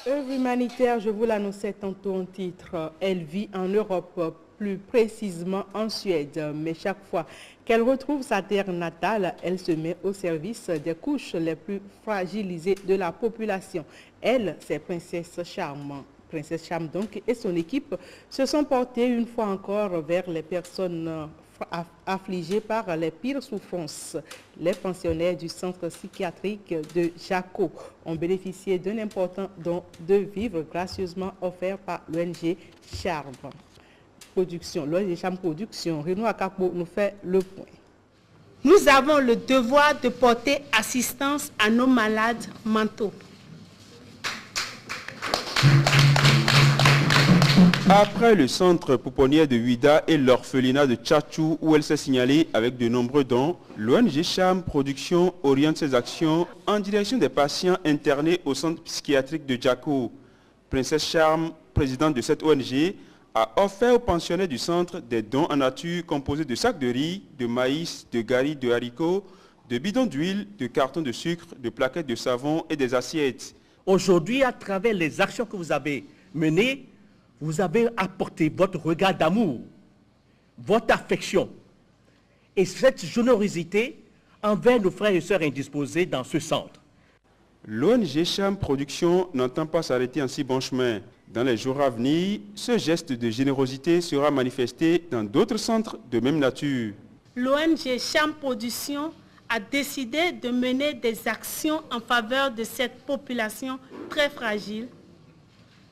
Œuvre humanitaire, je vous l'annonçais tantôt en titre, elle vit en Europe, plus précisément en Suède, mais chaque fois qu'elle retrouve sa terre natale, elle se met au service des couches les plus fragilisées de la population. Elle, c'est Princesse Charme. Princesse Charme donc et son équipe se sont portés une fois encore vers les personnes affligés par les pires souffrances. Les pensionnaires du centre psychiatrique de Jaco ont bénéficié d'un important don de vivres gracieusement offert par l'ONG Charme Production. L'ONG Charme Production, Renaud Akapo nous fait le point. Nous avons le devoir de porter assistance à nos malades mentaux. Après le centre pouponnière de Huida et l'orphelinat de Tchatchou où elle s'est signalée avec de nombreux dons, l'ONG Charme Production oriente ses actions en direction des patients internés au centre psychiatrique de Jaco. Princesse Charme, présidente de cette ONG, a offert aux pensionnaires du centre des dons en nature composés de sacs de riz, de maïs, de gari, de haricots, de bidons d'huile, de cartons de sucre, de plaquettes de savon et des assiettes. Aujourd'hui, à travers les actions que vous avez menées, vous avez apporté votre regard d'amour, votre affection et cette générosité envers nos frères et sœurs indisposés dans ce centre. L'ONG Charme Production n'entend pas s'arrêter en si bon chemin. Dans les jours à venir, ce geste de générosité sera manifesté dans d'autres centres de même nature. L'ONG Charme Production a décidé de mener des actions en faveur de cette population très fragile.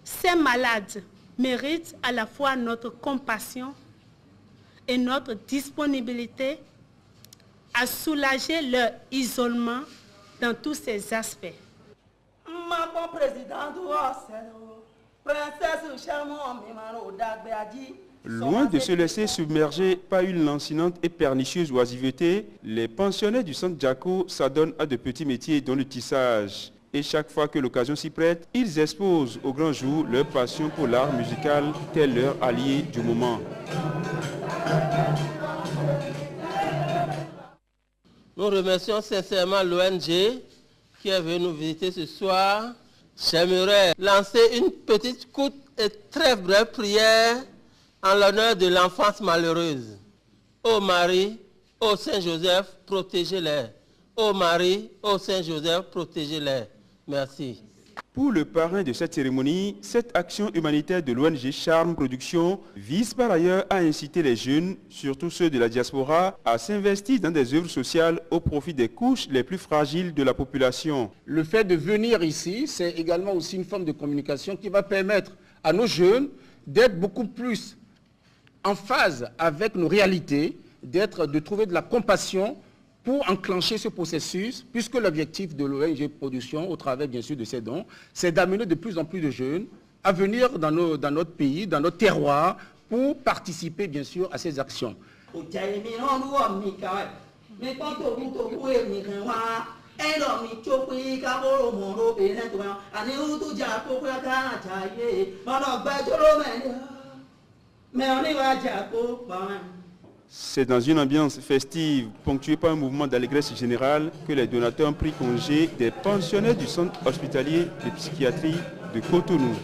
Ces malades méritent à la fois notre compassion et notre disponibilité à soulager leur isolement dans tous ces aspects. Loin de se laisser submerger par une lancinante et pernicieuse oisiveté, les pensionnaires du centre Jaco s'adonnent à de petits métiers dont le tissage. Et chaque fois que l'occasion s'y prête, ils exposent au grand jour leur passion pour l'art musical, tel leur allié du moment. Nous remercions sincèrement l'ONG qui est venue nous visiter ce soir. J'aimerais lancer une petite courte et très brève prière en l'honneur de l'enfance malheureuse. Ô Marie, ô Saint-Joseph, protégez-les. Ô Marie, ô Saint-Joseph, protégez-les. Merci. Pour le parrain de cette cérémonie, cette action humanitaire de l'ONG Charme Production vise par ailleurs à inciter les jeunes, surtout ceux de la diaspora, à s'investir dans des œuvres sociales au profit des couches les plus fragiles de la population. Le fait de venir ici, c'est également aussi une forme de communication qui va permettre à nos jeunes d'être beaucoup plus en phase avec nos réalités, de trouver de la compassion pour enclencher ce processus, puisque l'objectif de l'ONG Production, au travers bien sûr de ces dons, c'est d'amener de plus en plus de jeunes à venir dans notre pays, dans notre terroir, pour participer bien sûr à ces actions. C'est dans une ambiance festive, ponctuée par un mouvement d'allégresse générale, que les donateurs ont pris congé des pensionnaires du centre hospitalier de psychiatrie de Cotonou.